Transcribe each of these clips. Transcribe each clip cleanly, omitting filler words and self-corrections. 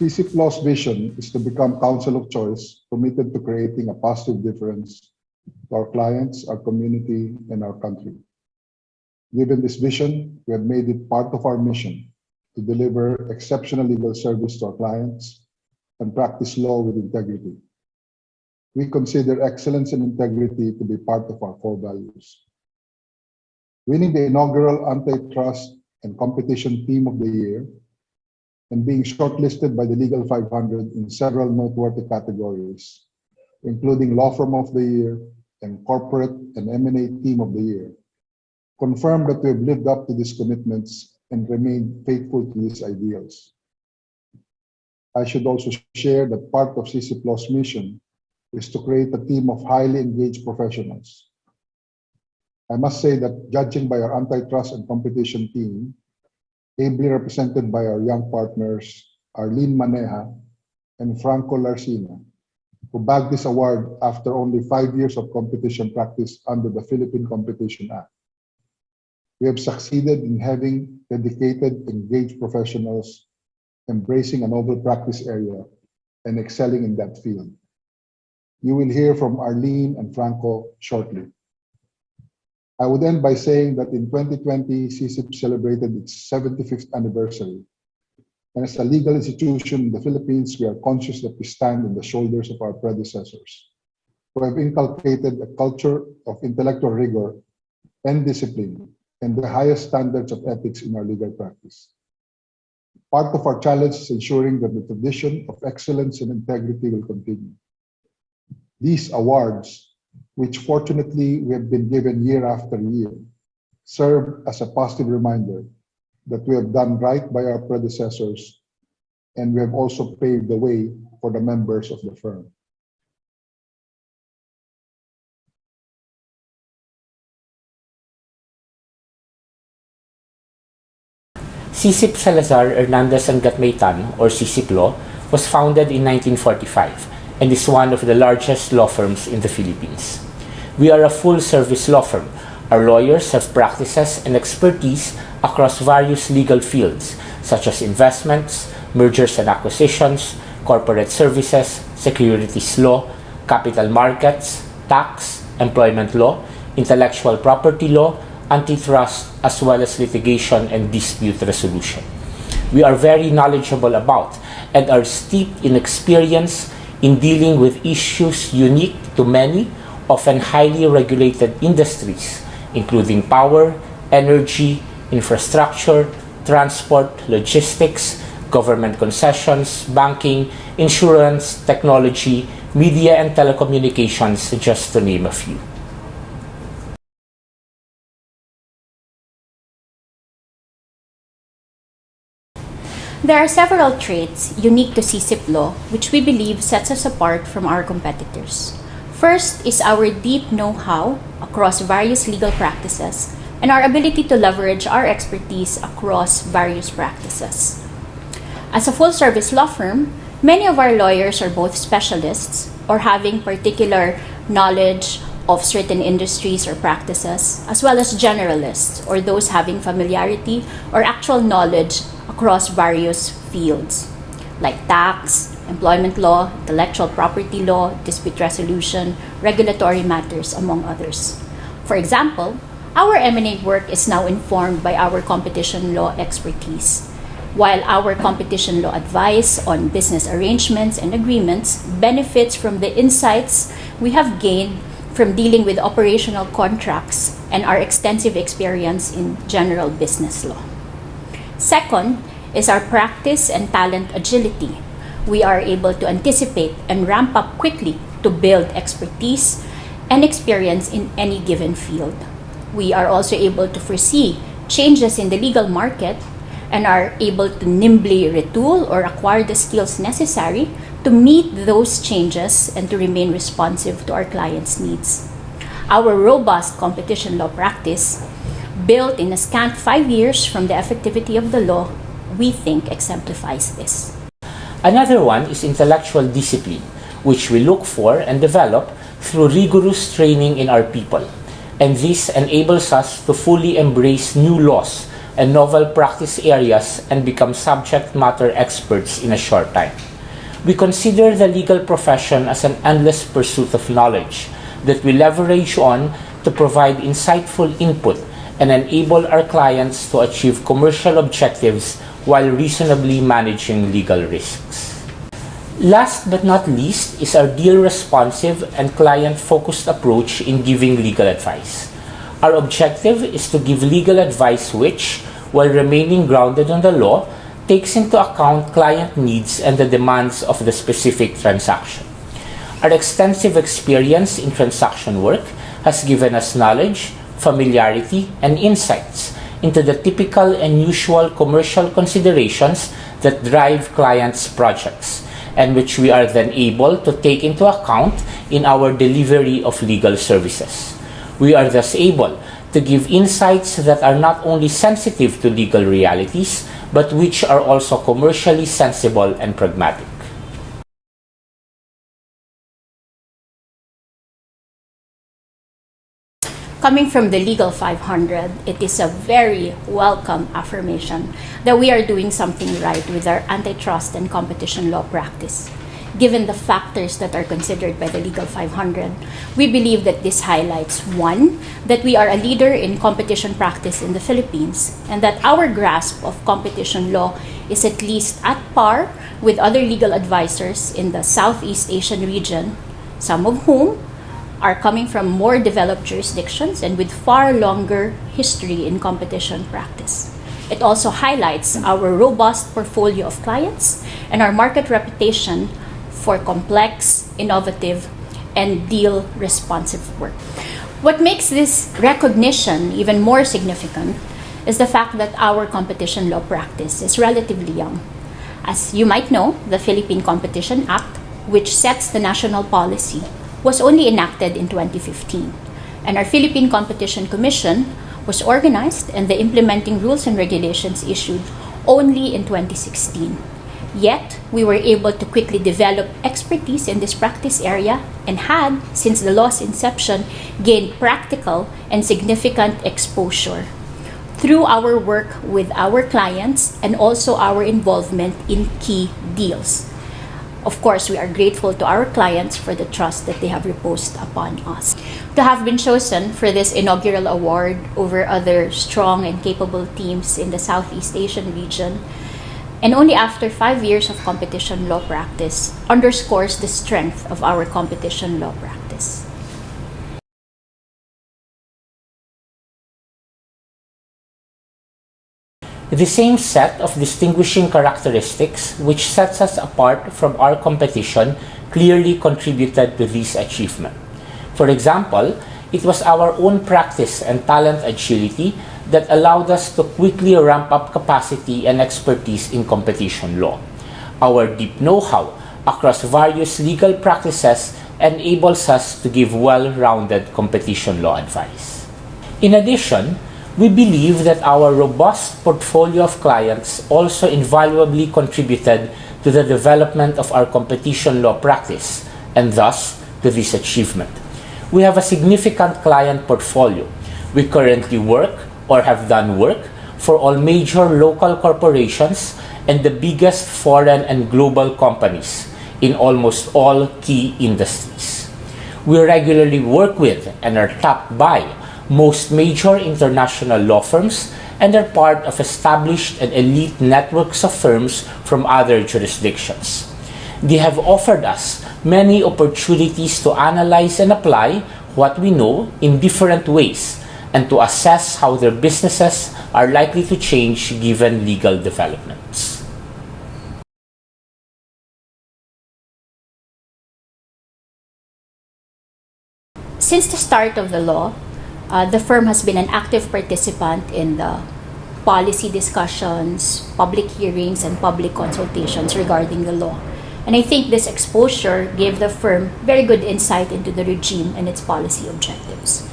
SyCip Law's vision is to become counsel of choice, committed to creating a positive difference to our clients, our community, and our country. Given this vision, we have made it part of our mission to deliver exceptional legal service to our clients and practice law with integrity. We consider excellence and integrity to be part of our core values. Winning the inaugural Antitrust and Competition Team of the Year and being shortlisted by the Legal 500 in several noteworthy categories, including Law Firm of the Year and Corporate and M&A Team of the Year, confirm that we have lived up to these commitments and remained faithful to these ideals. I should also share that part of SyCip Law's mission is to create a team of highly engaged professionals. I must say that judging by our Antitrust and Competition team, ably represented by our young partners, Arlene Maneja and Franco Larcina, who bagged this award after only 5 years of competition practice under the Philippine Competition Act. We have succeeded in having dedicated, engaged professionals embracing a novel practice area and excelling in that field. You will hear from Arlene and Franco shortly. I would end by saying that in 2020, SyCip celebrated its 75th anniversary. And as a legal institution in the Philippines, we are conscious that we stand on the shoulders of our predecessors, who have inculcated a culture of intellectual rigor and discipline and the highest standards of ethics in our legal practice. Part of our challenge is ensuring that the tradition of excellence and integrity will continue. These awards, which fortunately we have been given year after year, serve as a positive reminder that we have done right by our predecessors and we have also paved the way for the members of the firm. SyCip Salazar, Hernandez and Gatmaitan, or SyCip Law, was founded in 1945 and is one of the largest law firms in the Philippines. We are a full-service law firm. Our lawyers have practices and expertise across various legal fields, such as investments, mergers and acquisitions, corporate services, securities law, capital markets, tax, employment law, intellectual property law, antitrust, as well as litigation and dispute resolution. We are very knowledgeable about and are steeped in experience in dealing with issues unique to many, often highly regulated industries, including power, energy, infrastructure, transport, logistics, government concessions, banking, insurance, technology, media and telecommunications, just to name a few. There are several traits unique to SyCip Law which we believe sets us apart from our competitors. First is our deep know-how across various legal practices and our ability to leverage our expertise across various practices. As a full-service law firm, many of our lawyers are both specialists or having particular knowledge of certain industries or practices, as well as generalists or those having familiarity or actual knowledge across various fields like tax, employment law, intellectual property law, dispute resolution, regulatory matters, among others. For example, our M&A work is now informed by our competition law expertise, while our competition law advice on business arrangements and agreements benefits from the insights we have gained from dealing with operational contracts and our extensive experience in general business law. Second is our practice and talent agility. We are able to anticipate and ramp up quickly to build expertise and experience in any given field. We are also able to foresee changes in the legal market and are able to nimbly retool or acquire the skills necessary to meet those changes and to remain responsive to our clients' needs. Our robust competition law practice, built in a scant 5 years from the effectivity of the law, we think exemplifies this. Another one is intellectual discipline, which we look for and develop through rigorous training in our people. And this enables us to fully embrace new laws and novel practice areas and become subject matter experts in a short time. We consider the legal profession as an endless pursuit of knowledge that we leverage on to provide insightful input and enable our clients to achieve commercial objectives while reasonably managing legal risks. Last but not least is our deal-responsive and client-focused approach in giving legal advice. Our objective is to give legal advice which, while remaining grounded on the law, takes into account client needs and the demands of the specific transaction. Our extensive experience in transaction work has given us knowledge, familiarity, and insights into the typical and usual commercial considerations that drive clients' projects, and which we are then able to take into account in our delivery of legal services. We are thus able to give insights that are not only sensitive to legal realities, but which are also commercially sensible and pragmatic. Coming from the Legal 500, it is a very welcome affirmation that we are doing something right with our antitrust and competition law practice. Given the factors that are considered by the Legal 500, we believe that this highlights, one, that we are a leader in competition practice in the Philippines, and that our grasp of competition law is at least at par with other legal advisors in the Southeast Asian region, some of whom are coming from more developed jurisdictions and with far longer history in competition practice. It also highlights our robust portfolio of clients and our market reputation for complex, innovative, and deal-responsive work. What makes this recognition even more significant is the fact that our competition law practice is relatively young. As you might know, the Philippine Competition Act, which sets the national policy, was only enacted in 2015, and our Philippine Competition Commission was organized and the implementing rules and regulations issued only in 2016. Yet, we were able to quickly develop expertise in this practice area and had, since the law's inception, gained practical and significant exposure through our work with our clients and also our involvement in key deals. Of course, we are grateful to our clients for the trust that they have reposed upon us. To have been chosen for this inaugural award over other strong and capable teams in the Southeast Asian region, and only after 5 years of competition law practice, underscores the strength of our competition law practice. The same set of distinguishing characteristics which sets us apart from our competition clearly contributed to this achievement. For example, it was our own practice and talent agility that allowed us to quickly ramp up capacity and expertise in competition law. Our deep know-how across various legal practices enables us to give well-rounded competition law advice. In addition, we believe that our robust portfolio of clients also invaluably contributed to the development of our competition law practice and thus to this achievement. We have a significant client portfolio. We currently work or have done work for all major local corporations and the biggest foreign and global companies in almost all key industries. We regularly work with and are tapped by most major international law firms and are part of established and elite networks of firms from other jurisdictions. They have offered us many opportunities to analyze and apply what we know in different ways and to assess how their businesses are likely to change given legal developments. Since the start of the law, the firm has been an active participant in the policy discussions, public hearings, and public consultations regarding the law. And I think this exposure gave the firm very good insight into the regime and its policy objectives.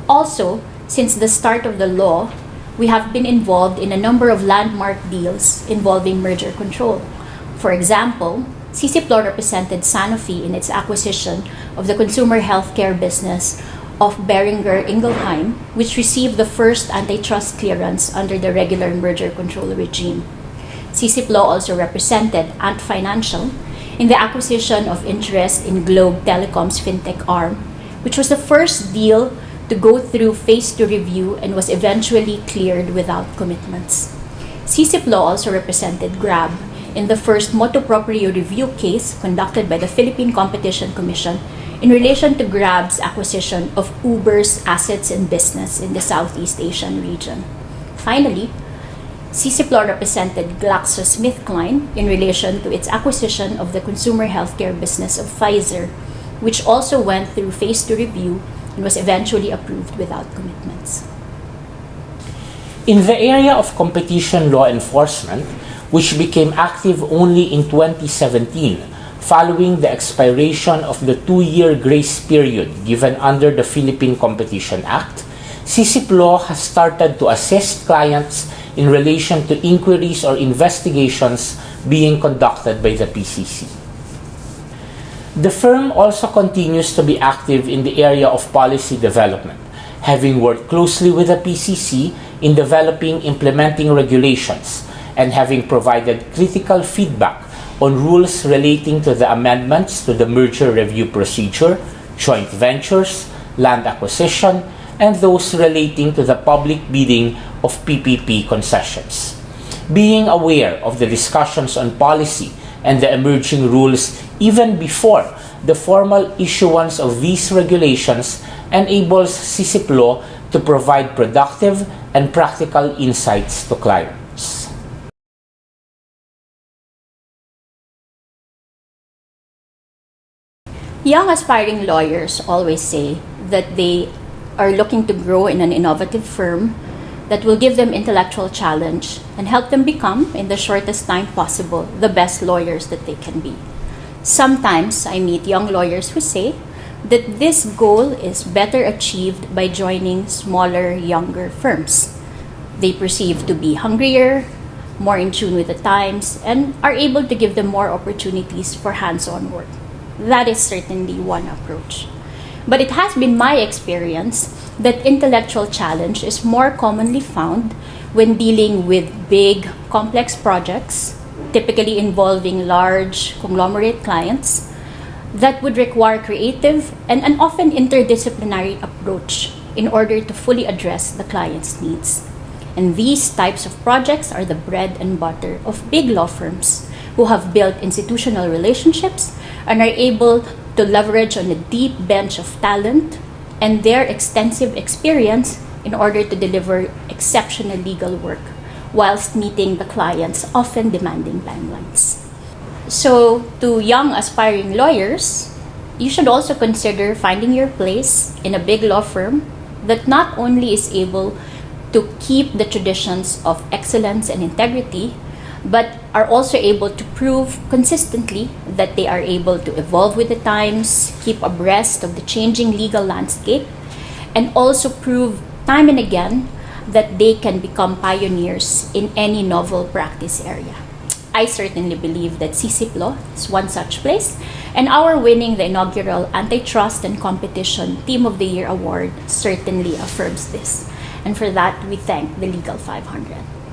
Also, since the start of the law, we have been involved in a number of landmark deals involving merger control. For example, SyCip Law represented Sanofi in its acquisition of the consumer healthcare business of Beringer Ingelheim, which received the first antitrust clearance under the regular merger control regime. SyCip Law also represented Ant Financial in the acquisition of interest in Globe Telecom's fintech arm, which was the first deal to go through phase 2 review and was eventually cleared without commitments. SyCip Law also represented Grab in the first motu proprio review case conducted by the Philippine Competition Commission in relation to Grab's acquisition of Uber's assets and business in the Southeast Asian region. Finally, SyCip Law represented GlaxoSmithKline in relation to its acquisition of the consumer healthcare business of Pfizer, which also went through phase 2 review and was eventually approved without commitments. In the area of competition law enforcement, which became active only in 2017, following the expiration of the 2-year grace period given under the Philippine Competition Act, SyCip Law has started to assist clients in relation to inquiries or investigations being conducted by the PCC. The firm also continues to be active in the area of policy development, having worked closely with the PCC in developing implementing regulations and having provided critical feedback on rules relating to the amendments to the merger review procedure, joint ventures, land acquisition, and those relating to the public bidding of PPP concessions. Being aware of the discussions on policy and the emerging rules even before the formal issuance of these regulations enables SyCip Law to provide productive and practical insights to clients. Young aspiring lawyers always say that they are looking to grow in an innovative firm that will give them intellectual challenge and help them become, in the shortest time possible, the best lawyers that they can be. Sometimes I meet young lawyers who say that this goal is better achieved by joining smaller, younger firms. They perceive to be hungrier, more in tune with the times, and are able to give them more opportunities for hands-on work. That is certainly one approach. But it has been my experience that intellectual challenge is more commonly found when dealing with big, complex projects, typically involving large conglomerate clients, that would require creative and an often interdisciplinary approach in order to fully address the client's needs. And these types of projects are the bread and butter of big law firms who have built institutional relationships and are able to leverage on a deep bench of talent and their extensive experience in order to deliver exceptional legal work whilst meeting the client's often demanding timelines. So, to young aspiring lawyers, you should also consider finding your place in a big law firm that not only is able to keep the traditions of excellence and integrity, but are also able to prove consistently that they are able to evolve with the times, keep abreast of the changing legal landscape, and also prove time and again that they can become pioneers in any novel practice area. I certainly believe that SyCip Law is one such place, and our winning the inaugural Antitrust and Competition Team of the Year award certainly affirms this. And for that, we thank the Legal 500.